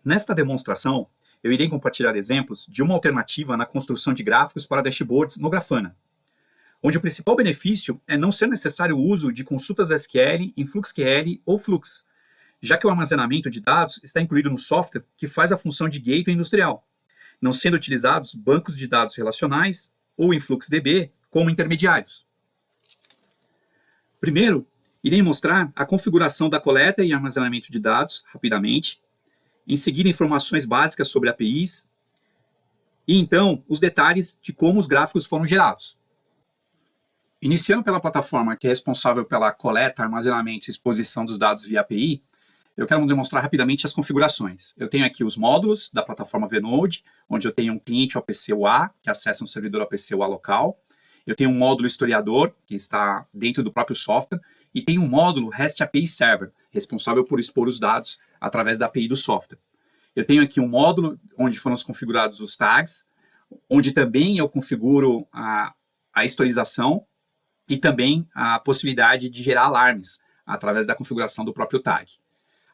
Nesta demonstração, eu irei compartilhar exemplos de uma alternativa na construção de gráficos para dashboards no Grafana, onde o principal benefício é não ser necessário o uso de consultas SQL em FluxQL ou Flux, já que o armazenamento de dados está incluído no software que faz a função de gateway industrial, não sendo utilizados bancos de dados relacionais ou InfluxDB como intermediários. Primeiro, irei mostrar a configuração da coleta e armazenamento de dados rapidamente, em seguida informações básicas sobre APIs, e então os detalhes de como os gráficos foram gerados. Iniciando pela plataforma que é responsável pela coleta, armazenamento e exposição dos dados via API, eu quero demonstrar rapidamente as configurações. Eu tenho aqui os módulos da plataforma vNode, onde eu tenho um cliente OPC UA, que acessa um servidor OPC UA local. Eu tenho um módulo historiador, que está dentro do próprio software, e tenho um módulo REST API Server, responsável por expor os dados através da API do software. Eu tenho aqui um módulo onde foram configurados os tags, onde também eu configuro a historização e também a possibilidade de gerar alarmes através da configuração do próprio tag.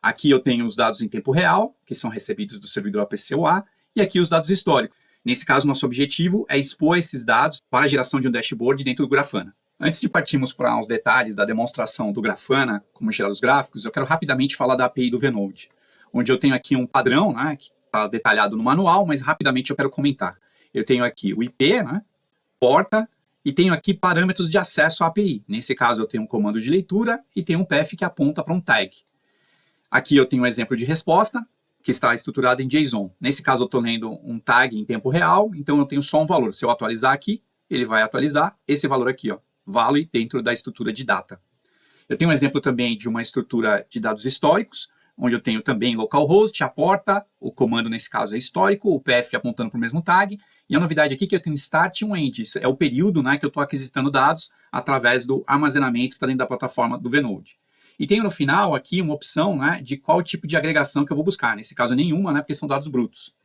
Aqui eu tenho os dados em tempo real, que são recebidos do servidor OPC UA, e aqui os dados históricos. Nesse caso, nosso objetivo é expor esses dados para a geração de um dashboard dentro do Grafana. Antes de partirmos para os detalhes da demonstração do Grafana, como gerar os gráficos, eu quero rapidamente falar da API do vNode, onde eu tenho aqui um padrão, né, que está detalhado no manual, mas rapidamente eu quero comentar. Eu tenho aqui o IP, né, porta, e tenho aqui parâmetros de acesso à API. Nesse caso, eu tenho um comando de leitura e tenho um path que aponta para um tag. Aqui eu tenho um exemplo de resposta, que está estruturado em JSON. Nesse caso, eu estou lendo um tag em tempo real, então eu tenho só um valor. Se eu atualizar aqui, ele vai atualizar esse valor aqui, ó, value dentro da estrutura de data. Eu tenho um exemplo também de uma estrutura de dados históricos, onde eu tenho também localhost, a porta, o comando nesse caso é histórico, o path apontando para o mesmo tag, e a novidade aqui é que eu tenho start e um end, é o período, né, que eu estou aquisitando dados através do armazenamento que está dentro da plataforma do vNode. E tenho no final aqui uma opção, né, de qual tipo de agregação que eu vou buscar. Nesse caso nenhuma, né, porque são dados brutos.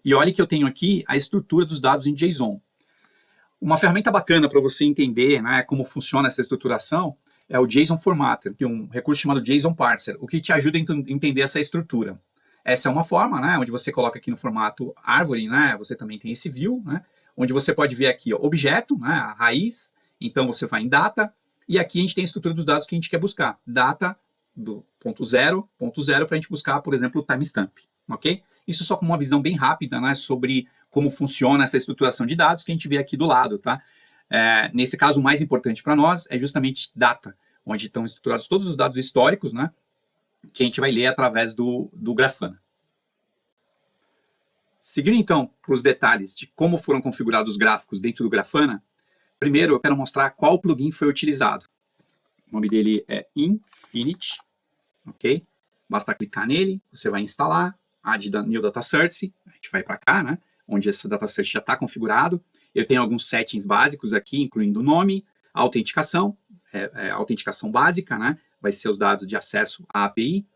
E olha que eu tenho aqui a estrutura dos dados em JSON. Uma ferramenta bacana para você entender, né, como funciona essa estruturação é o JSON Formatter, que é um recurso chamado JSON Parser, o que te ajuda a entender essa estrutura. Essa é uma forma, né, onde você coloca aqui no formato árvore, né, você também tem esse view, né, onde você pode ver aqui ó, objeto, né, a raiz, então você vai em data, e aqui a gente tem a estrutura dos dados que a gente quer buscar. Data do ponto zero para a gente buscar, por exemplo, o timestamp. Ok? Isso só com uma visão bem rápida, né, sobre como funciona essa estruturação de dados que a gente vê aqui do lado. Tá? Nesse caso, o mais importante para nós é justamente data, onde estão estruturados todos os dados históricos, né, que a gente vai ler através do Grafana. Seguindo então para os detalhes de como foram configurados os gráficos dentro do Grafana, primeiro, eu quero mostrar qual plugin foi utilizado. O nome dele é Infinity, ok? Basta clicar nele, você vai instalar, add new data source, a gente vai para cá, né? Onde esse data source já está configurado. Eu tenho alguns settings básicos aqui, incluindo o nome, a autenticação, autenticação básica, né? Vai ser os dados de acesso à API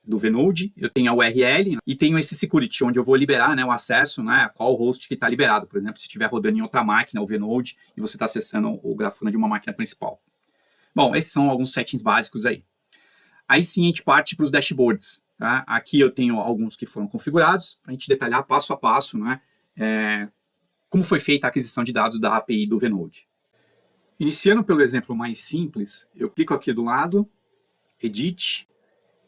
do vNode, eu tenho a URL e tenho esse security, onde eu vou liberar, né, o acesso, né, qual host que está liberado. Por exemplo, se estiver rodando em outra máquina, o vNode, e você está acessando o Grafana de uma máquina principal. Bom, esses são alguns settings básicos aí. Aí sim a gente parte para os dashboards. Tá? Aqui eu tenho alguns que foram configurados, para a gente detalhar passo a passo, né, como foi feita a aquisição de dados da API do vNode. Iniciando pelo exemplo mais simples, eu clico aqui do lado, Edit.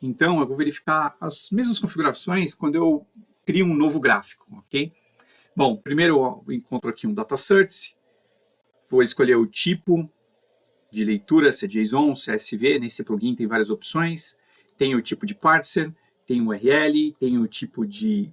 Então, eu vou verificar as mesmas configurações quando eu crio um novo gráfico, ok? Bom, primeiro eu encontro aqui um data source, vou escolher o tipo de leitura, se é JSON, se é CSV, nesse plugin tem várias opções, tem o tipo de parser, tem o URL, tem o tipo de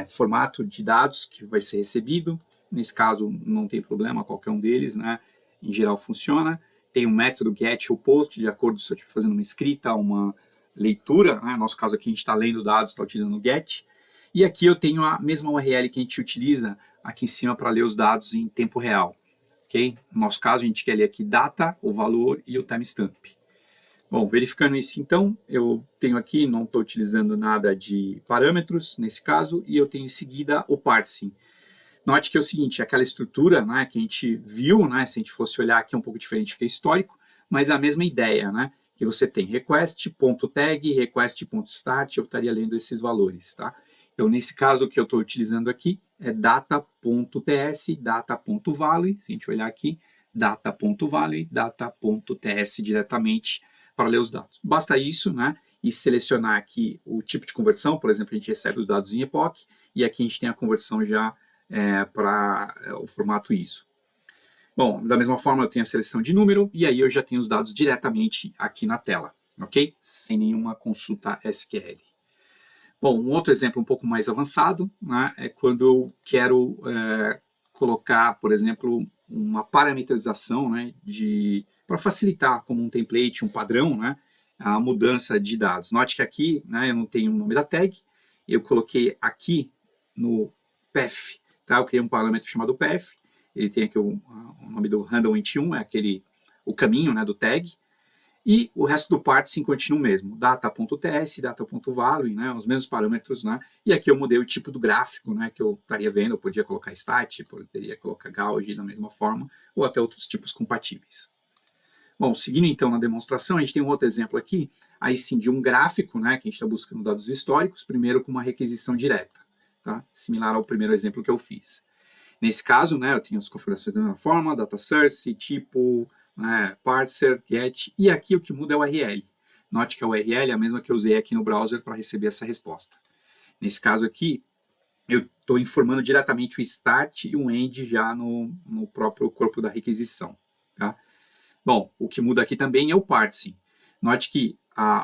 formato de dados que vai ser recebido, nesse caso não tem problema, qualquer um deles, né? Em geral funciona, tem um método get ou post, de acordo se eu estiver fazendo uma escrita, uma leitura, né? No nosso caso aqui a gente está lendo dados, está utilizando o get, e aqui eu tenho a mesma URL que a gente utiliza aqui em cima para ler os dados em tempo real, ok? No nosso caso a gente quer ler aqui data, o valor e o timestamp. Bom, verificando isso então, eu tenho aqui, não estou utilizando nada de parâmetros nesse caso, e eu tenho em seguida o parsing. Note que é o seguinte, aquela estrutura, né, que a gente viu, né, se a gente fosse olhar aqui é um pouco diferente, fica histórico, mas é a mesma ideia, né? e você tem request.tag, request.start, eu estaria lendo esses valores, tá? Então, nesse caso, o que eu estou utilizando aqui é data.ts, data.value, se a gente olhar aqui, data.value, data.ts diretamente para ler os dados. Basta isso, né? E selecionar aqui o tipo de conversão, por exemplo, a gente recebe os dados em epoch, e aqui a gente tem a conversão já para o formato ISO. Bom, da mesma forma eu tenho a seleção de número, e aí eu já tenho os dados diretamente aqui na tela, ok? Sem nenhuma consulta SQL. Bom, um outro exemplo um pouco mais avançado, né, é quando eu quero colocar, por exemplo, uma parametrização, né, para facilitar como um template, um padrão, né, a mudança de dados. Note que aqui, né, eu não tenho o nome da tag, eu coloquei aqui no path, tá? Eu criei um parâmetro chamado path, ele tem aqui o nome do handle21, é o caminho, né, do tag, e o resto do parsing continua o mesmo, data.ts, data.value, né, os mesmos parâmetros, né, e aqui eu mudei o tipo do gráfico, né, que eu estaria vendo, eu podia colocar stat, poderia colocar gauge da mesma forma, ou até outros tipos compatíveis. Bom, seguindo então na demonstração, a gente tem um outro exemplo aqui, aí sim, de um gráfico, né, que a gente está buscando dados históricos, primeiro com uma requisição direta, tá, similar ao primeiro exemplo que eu fiz. Nesse caso, né, eu tenho as configurações da mesma forma, data source, tipo, né, parser, get, e aqui o que muda é o URL. Note que a URL é a mesma que eu usei aqui no browser para receber essa resposta. Nesse caso aqui, eu estou informando diretamente o start e o end já no próprio corpo da requisição. Tá? Bom, o que muda aqui também é o parsing. Note que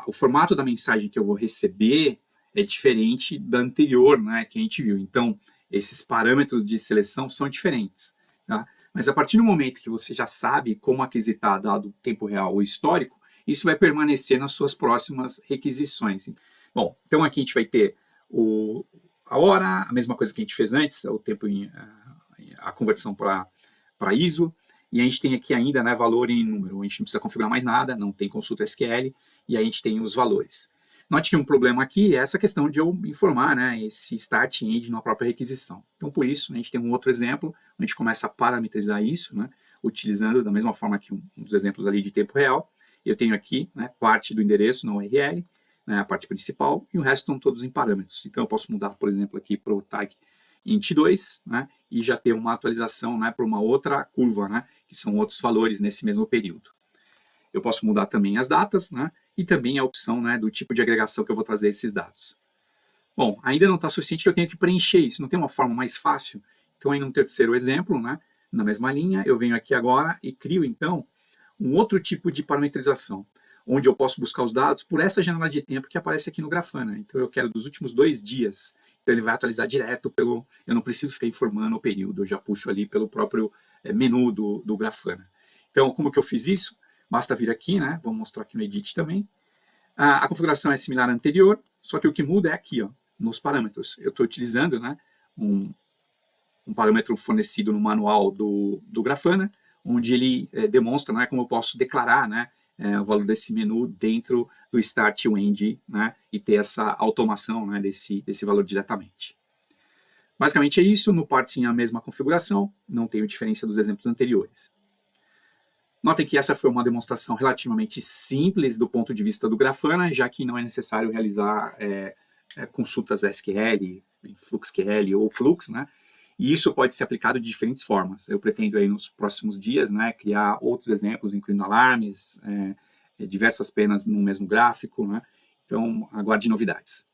o formato da mensagem que eu vou receber é diferente da anterior, né, que a gente viu. Então, esses parâmetros de seleção são diferentes. Tá? Mas a partir do momento que você já sabe como aquisitar dado tempo real ou histórico, isso vai permanecer nas suas próximas requisições. Bom, então aqui a gente vai ter a hora, a mesma coisa que a gente fez antes, o tempo a conversão para ISO, e a gente tem aqui ainda, né, valor em número. A gente não precisa configurar mais nada, não tem consulta SQL, e aí a gente tem os valores. Note que um problema aqui é essa questão de eu informar, né, esse start e end na própria requisição. Então, por isso, a gente tem um outro exemplo, a gente começa a parametrizar isso, né, utilizando da mesma forma que um dos exemplos ali de tempo real. Eu tenho aqui, né, parte do endereço na URL, né, a parte principal, e o resto estão todos em parâmetros. Então, eu posso mudar, por exemplo, aqui para o tag int2, né, e já ter uma atualização, né, para uma outra curva, né, que são outros valores nesse mesmo período. Eu posso mudar também as datas, né, e também a opção, né, do tipo de agregação que eu vou trazer esses dados. Bom, ainda não está suficiente que eu tenho que preencher isso, não tem uma forma mais fácil? Então, aí no terceiro exemplo, né, na mesma linha, eu venho aqui agora e crio, então, um outro tipo de parametrização, onde eu posso buscar os dados por essa janela de tempo que aparece aqui no Grafana. Então, eu quero dos últimos 2 dias. Então, ele vai atualizar direto pelo... Eu não preciso ficar informando o período, eu já puxo ali pelo próprio menu do Grafana. Então, como que eu fiz isso? Basta vir aqui, né? Vou mostrar aqui no Edit também. A configuração é similar à anterior, só que o que muda é aqui, ó, nos parâmetros. Eu estou utilizando, né, um parâmetro fornecido no manual do Grafana, onde ele demonstra, né, como eu posso declarar, né, o valor desse menu dentro do start e o end, né, e ter essa automação, né, desse valor diretamente. Basicamente é isso, no parsing a mesma configuração, não tenho diferença dos exemplos anteriores. Notem que essa foi uma demonstração relativamente simples do ponto de vista do Grafana, já que não é necessário realizar consultas SQL, FluxQL ou Flux, né? E isso pode ser aplicado de diferentes formas. Eu pretendo aí nos próximos dias, né, criar outros exemplos, incluindo alarmes, diversas penas no mesmo gráfico, né? Então, aguarde novidades.